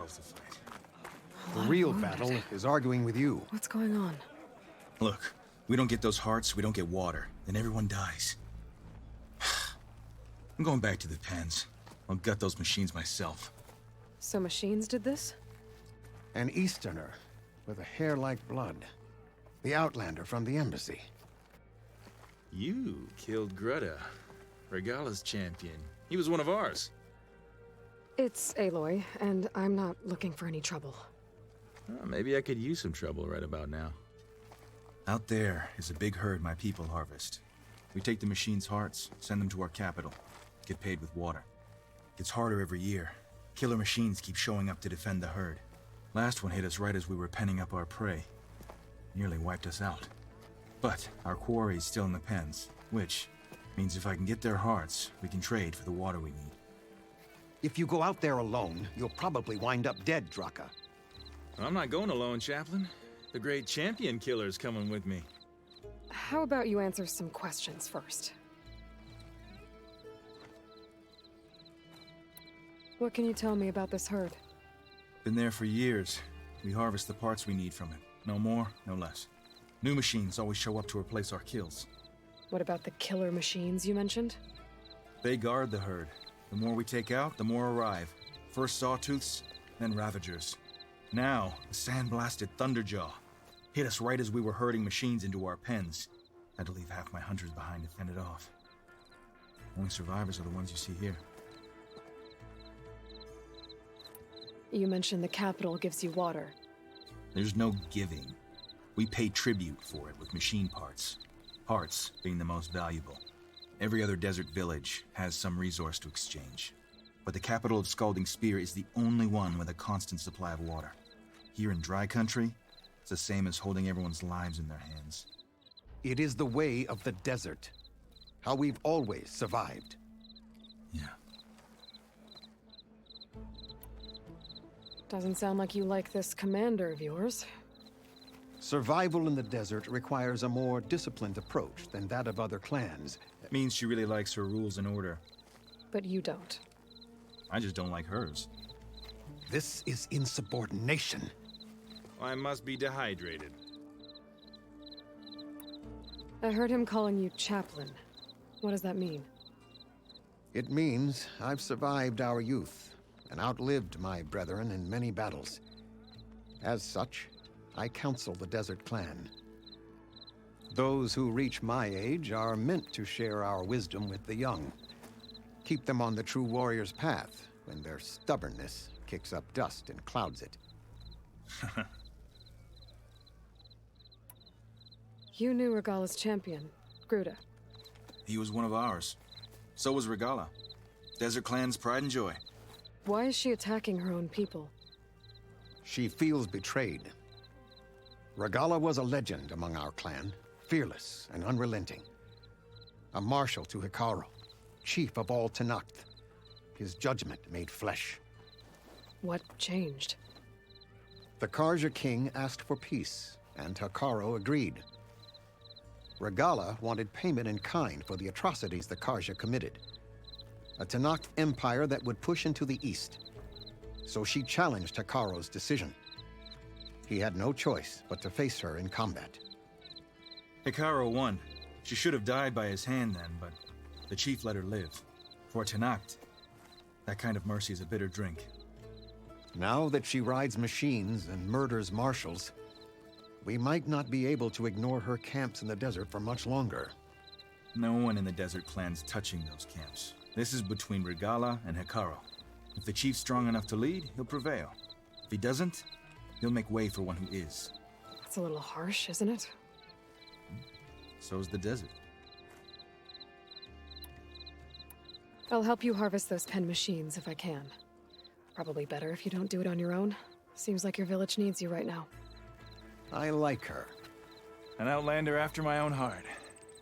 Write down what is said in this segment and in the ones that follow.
battles to fight. The real battle is arguing with you. What's going on? Look, we don't get those hearts, we don't get water, then everyone dies. I'm going back to the pens. I'll gut those machines myself. So machines did this? An Easterner with a hair like blood. The Outlander from the embassy. You killed Greta, Regala's champion. He was one of ours. It's Aloy, and I'm not looking for any trouble. Well, maybe I could use some trouble right about now. Out there is a big herd my people harvest. We take the machine's hearts, send them to our capital, get paid with water. Gets harder every year. Killer machines keep showing up to defend the herd. Last one hit us right as we were penning up our prey. Nearly wiped us out. But our quarry is still in the pens, which means if I can get their hearts, we can trade for the water we need. If you go out there alone, you'll probably wind up dead, Draka. I'm not going alone, Chaplain. The great champion killer's coming with me. How about you answer some questions first? What can you tell me about this herd? Been there for years. We harvest the parts we need from it. No more, no less. New machines always show up to replace our kills. What about the killer machines you mentioned? They guard the herd. The more we take out, the more arrive. First sawtooths, then ravagers. Now, the sand-blasted Thunderjaw. Hit us right as we were herding machines into our pens. Had to leave half my hunters behind to fend it off. Only survivors are the ones you see here. You mentioned the capital gives you water. There's no giving. We pay tribute for it with machine parts. Parts being the most valuable. Every other desert village has some resource to exchange. But the capital of Scalding Spear is the only one with a constant supply of water. Here in dry country, it's the same as holding everyone's lives in their hands. It is the way of the desert. How we've always survived. Yeah. Doesn't sound like you like this commander of yours. Survival in the desert requires a more disciplined approach than that of other clans. That means she really likes her rules and order. But you don't. I just don't like hers. This is insubordination. I must be dehydrated. I heard him calling you Chaplain. What does that mean? It means I've survived our youth and outlived my brethren in many battles. As such, I counsel the Desert Clan. Those who reach my age are meant to share our wisdom with the young. Keep them on the true warrior's path when their stubbornness kicks up dust and clouds it. You knew Regala's champion, Gruta. He was one of ours. So was Regala. Desert Clan's pride and joy. Why is she attacking her own people? She feels betrayed. Regala was a legend among our clan, fearless and unrelenting. A marshal to Hikaru, chief of all Tenakth. His judgment made flesh. What changed? The Karja king asked for peace, and Hikaru agreed. Regala wanted payment in kind for the atrocities the Karja committed. A Tenakth empire that would push into the east. So she challenged Hikaru's decision. He had no choice but to face her in combat. Hikaru won. She should have died by his hand then, but the chief let her live. For Tenakth, that kind of mercy is a bitter drink. Now that she rides machines and murders marshals, we might not be able to ignore her camps in the desert for much longer. No one in the Desert Clan's touching those camps. This is between Regala and Hikaru. If the chief's strong enough to lead, he'll prevail. If he doesn't, he'll make way for one who is. That's a little harsh, isn't it? So's the desert. I'll help you harvest those pen machines if I can. Probably better if you don't do it on your own. Seems like your village needs you right now. I like her. An outlander after my own heart.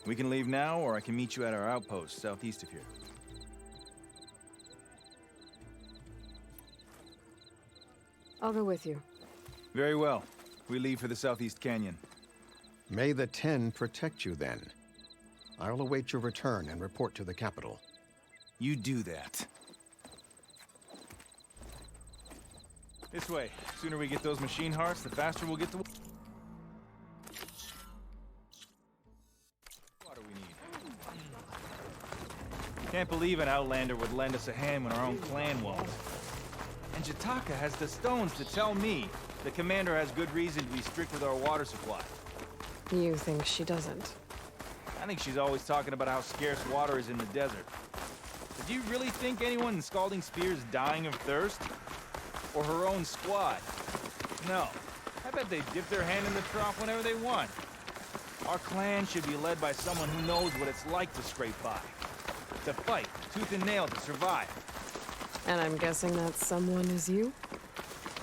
We can leave now, or I can meet you at our outpost southeast of here. I'll go with you. Very well. We leave for the Southeast Canyon. May the Ten protect you then. I'll await your return and report to the capital. You do that. This way. The sooner we get those machine hearts, the faster we'll get to... Water we need. Can't believe an Outlander would lend us a hand when our own clan won't. And Jataka has the stones to tell me the commander has good reason to be strict with our water supply. You think she doesn't? I think she's always talking about how scarce water is in the desert. But do you really think anyone in Scalding Spear is dying of thirst? Or her own squad? No. I bet they dip their hand in the trough whenever they want. Our clan should be led by someone who knows what it's like to scrape by. To fight, tooth and nail to survive. And I'm guessing that someone is you?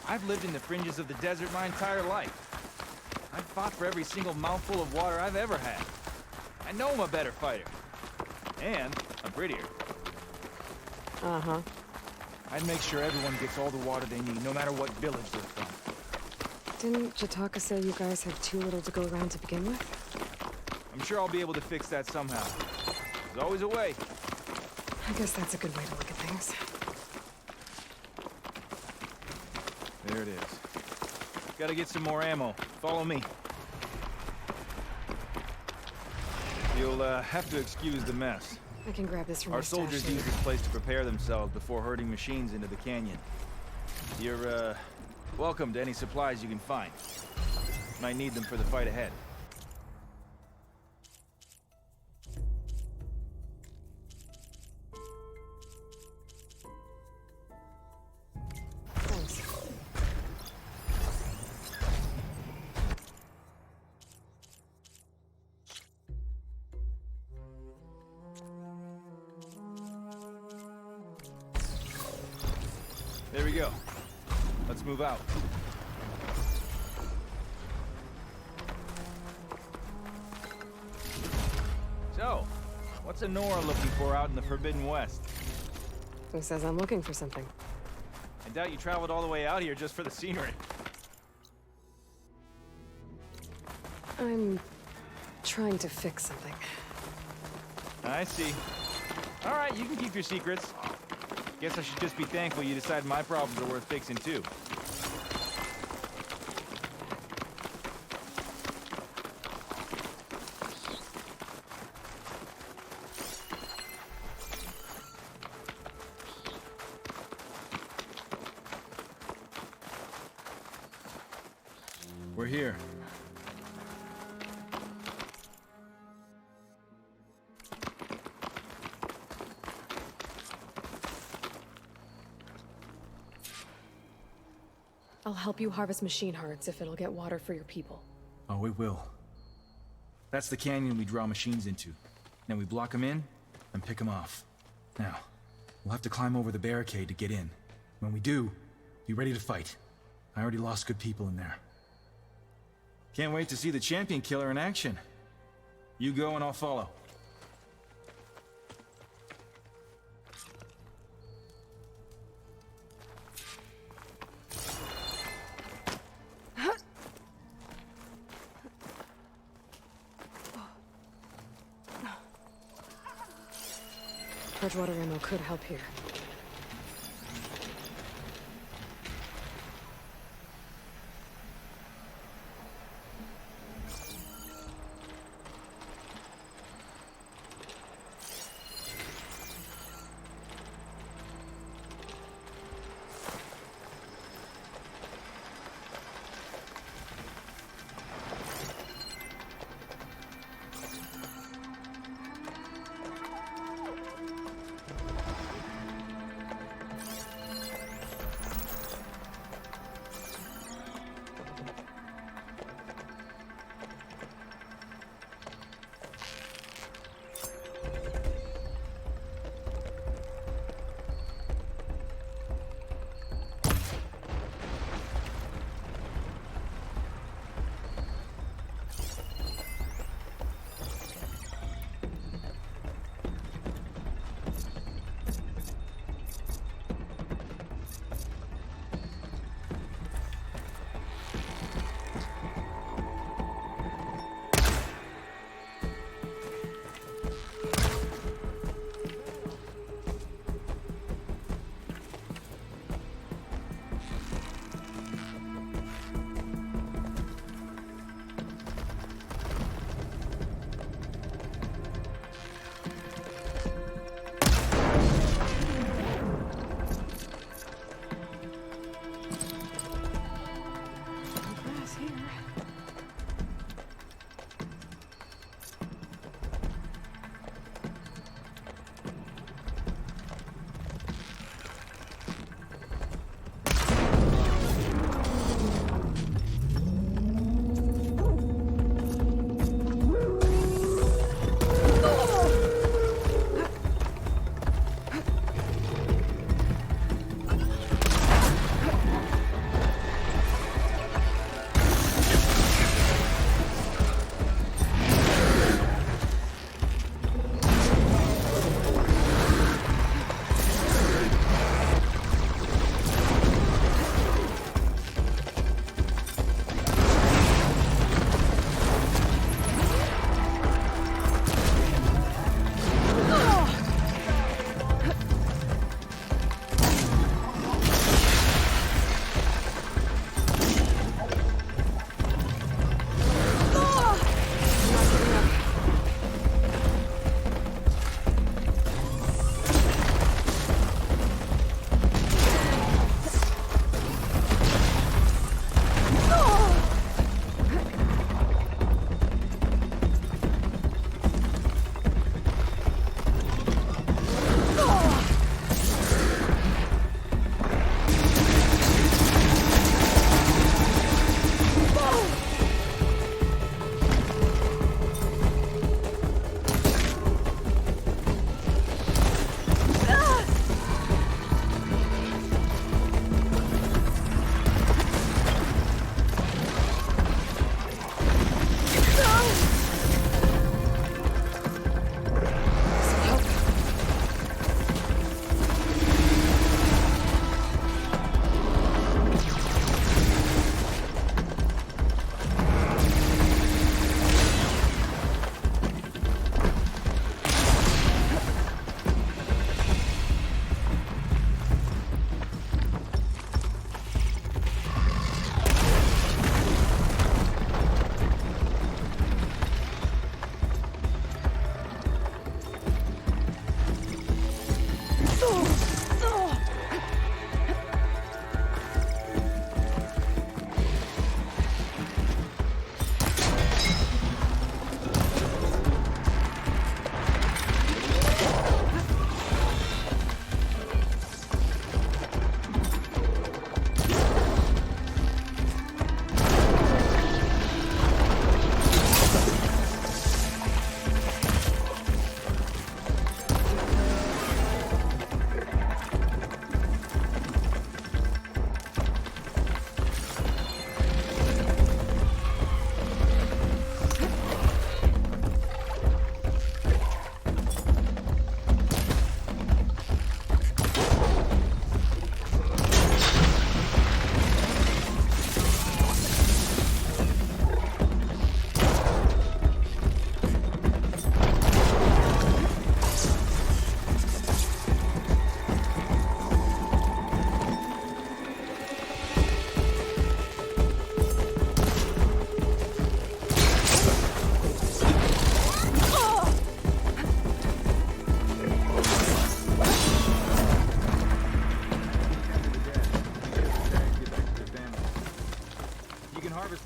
I've lived in the fringes of the desert my entire life. I've fought for every single mouthful of water I've ever had. I know I'm a better fighter. And I'm prettier. Uh-huh. I'd make sure everyone gets all the water they need, no matter what village they're from. Didn't Jataka say you guys had too little to go around to begin with? I'm sure I'll be able to fix that somehow. There's always a way. I guess that's a good way to look at things. There it is. Gotta get some more ammo. Follow me. You'll have to excuse the mess. I can grab this from Our your stash soldiers later. use this place to prepare themselves before herding machines into the canyon. You're, welcome to any supplies you can find. Might need them for the fight ahead. Thanks. There we go. Let's move out. So, what's Honora looking for out in the Forbidden West? Who says I'm looking for something? I doubt you traveled all the way out here just for the scenery. I'm trying to fix something. I see. All right, you can keep your secrets. Guess I should just be thankful you decided my problems are worth fixing too. We're here. I'll help you harvest machine hearts if it'll get water for your people. Oh, it will. That's the canyon we draw machines into. Then we block them in and pick them off. Now, we'll have to climb over the barricade to get in. When we do, be ready to fight. I already lost good people in there. Can't wait to see the champion killer in action. You go and I'll follow. Bridgewater ammo could help here.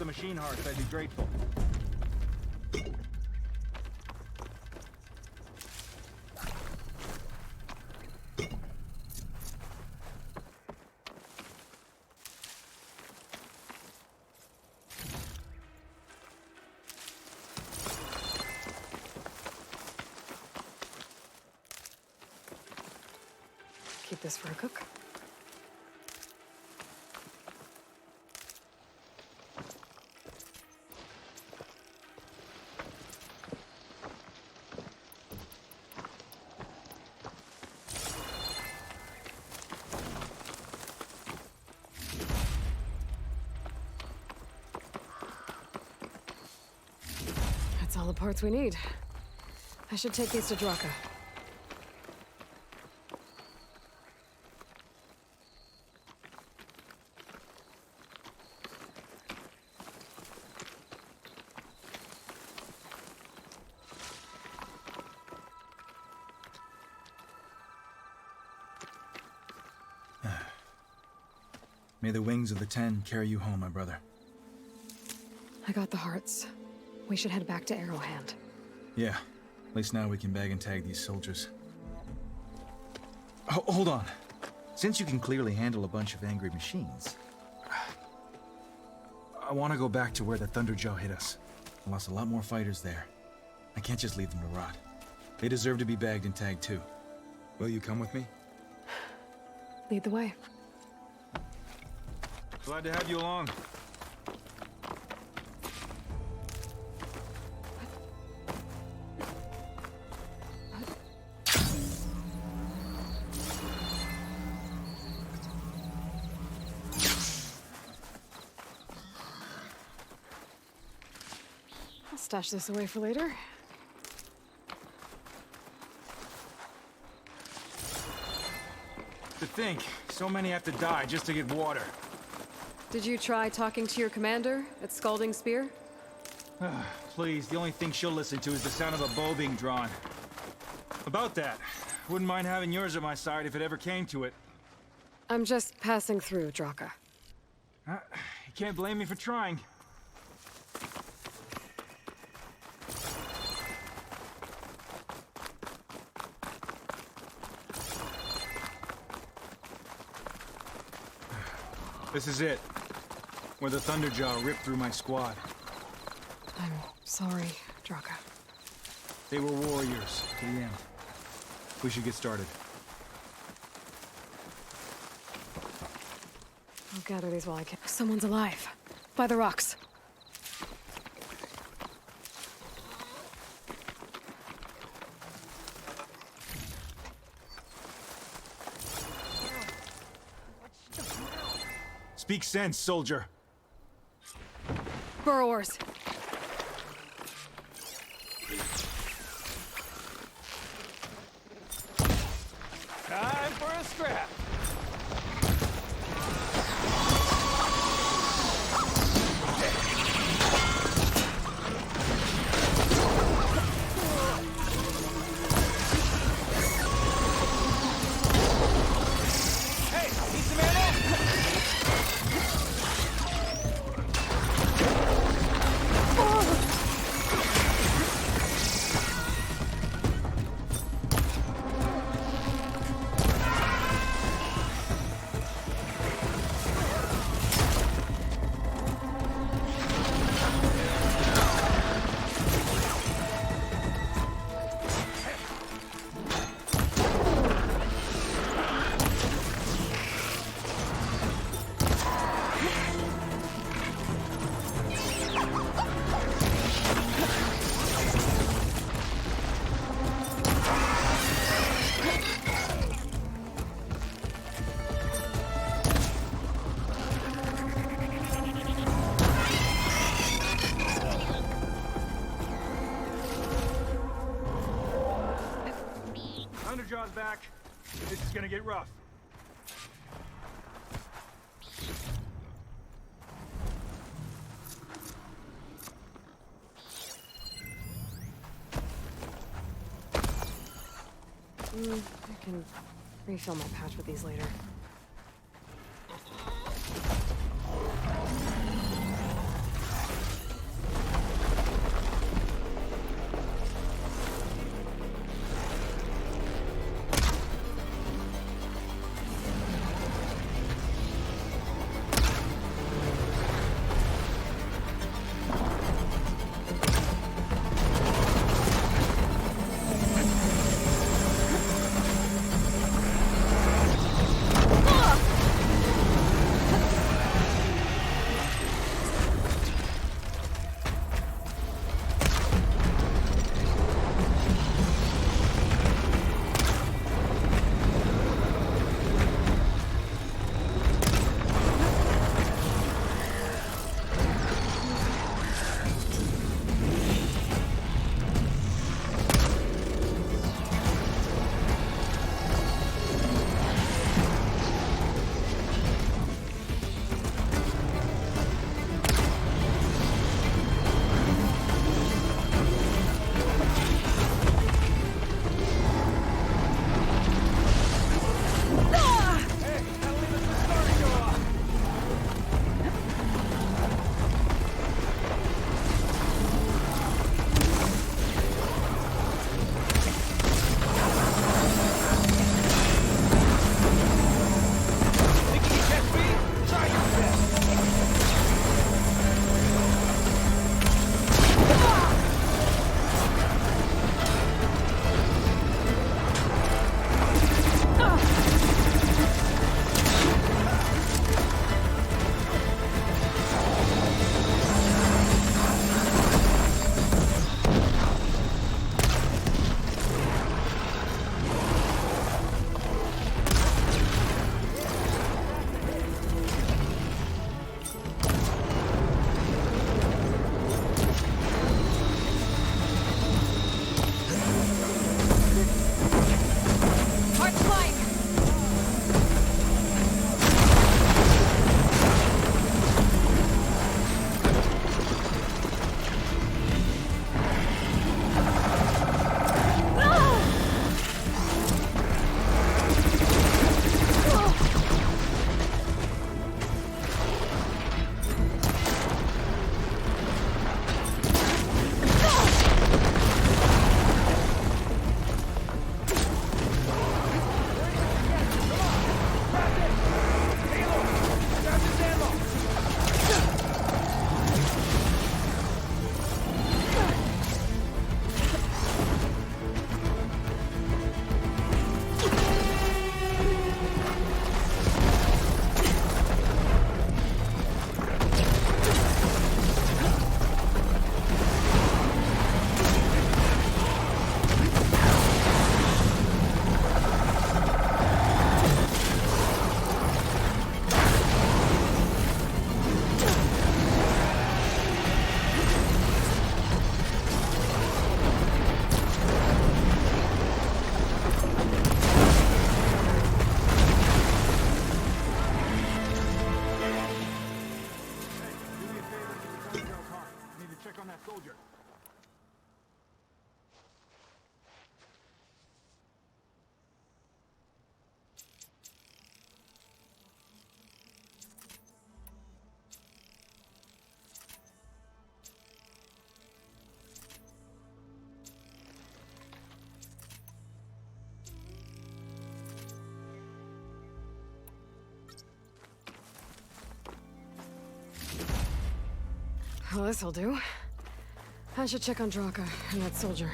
some machine hearts, I'd be grateful. Keep this for a cook. That's all the parts we need. I should take these to Draka. May the wings of the 10 carry you home, my brother. I got the hearts. We should head back to Arrowhand. Yeah. At least now we can bag and tag these soldiers. Hold on. Since you can clearly handle a bunch of angry machines, I want to go back to where the Thunderjaw hit us. I lost a lot more fighters there. I can't just leave them to rot. They deserve to be bagged and tagged too. Will you come with me? Lead the way. Glad to have you along. I'll stash this away for later. To think, so many have to die just to get water. Did you try talking to your commander at Scalding Spear? Please, the only thing she'll listen to is the sound of a bow being drawn. About that, wouldn't mind having yours at my side if it ever came to it. I'm just passing through, Draka. You can't blame me for trying. This is it. Where the Thunderjaw ripped through my squad. I'm sorry, Draka. They were warriors to the end. We should get started. I'll gather these while I can. Someone's alive. By the rocks. Speak sense, soldier. Burrowers. Time for a scrap. Hey, need some ammo? Thunderjaw's back. This is gonna get rough. I can refill my pouch with these later. Well, this'll do. I should check on Draka and that soldier.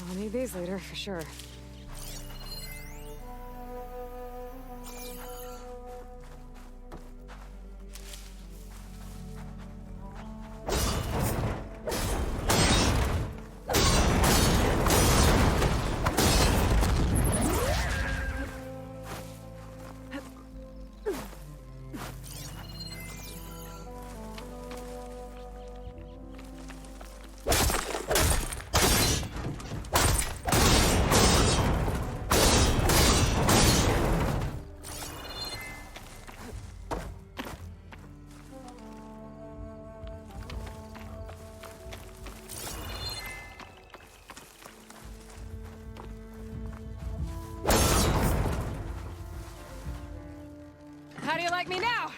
I'll need these later, for sure. How do you like me now?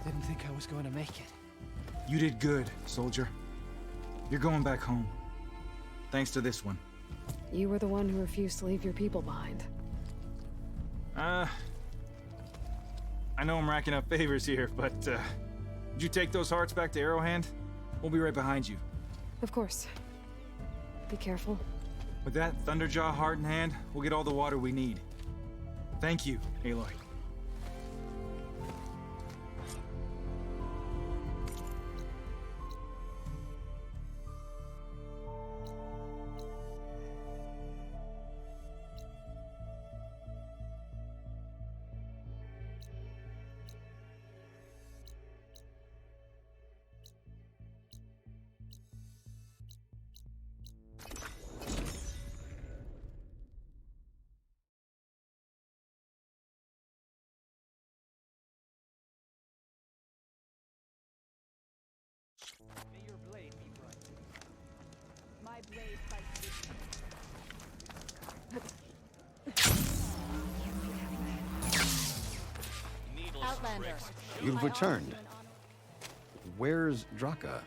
Didn't think I was going to make it. You did good, soldier. You're going back home. Thanks to this one. You were the one who refused to leave your people behind. I know I'm racking up favors here, but, did you take those hearts back to Arrowhand? We'll be right behind you. Of course. Be careful. With that Thunderjaw heart in hand, we'll get all the water we need. Thank you, Aloy. May your blade be bright. My blade fights with Outlander. You've returned. Where's Draka?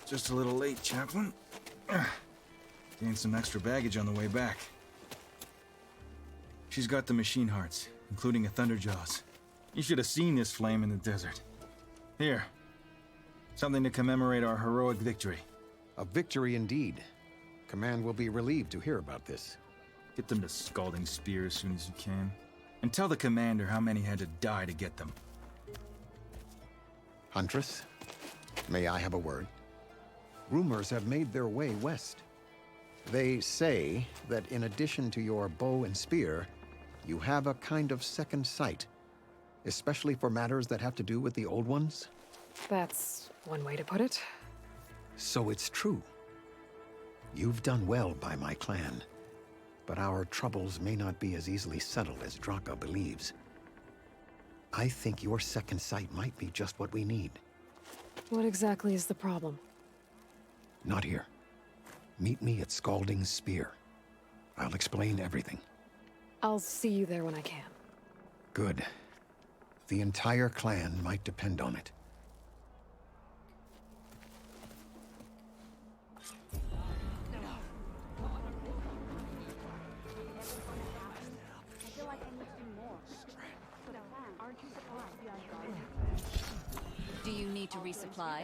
Just a little late, Chaplain. Gained some extra baggage on the way back. She's got the machine hearts, including a Thunderjaws. You should have seen this flame in the desert. Here. Something to commemorate our heroic victory. A victory indeed. Command will be relieved to hear about this. Get them to Scalding Spear as soon as you can. And tell the commander how many had to die to get them. Huntress, may I have a word? Rumors have made their way west. They say that in addition to your bow and spear, you have a kind of second sight, especially for matters that have to do with the old ones. That's one way to put it. So it's true. You've done well by my clan, but our troubles may not be as easily settled as Draka believes. I think your second sight might be just what we need. What exactly is the problem? Not here. Meet me at Scalding Spear. I'll explain everything. I'll see you there when I can. Good. The entire clan might depend on it. Do you need to resupply?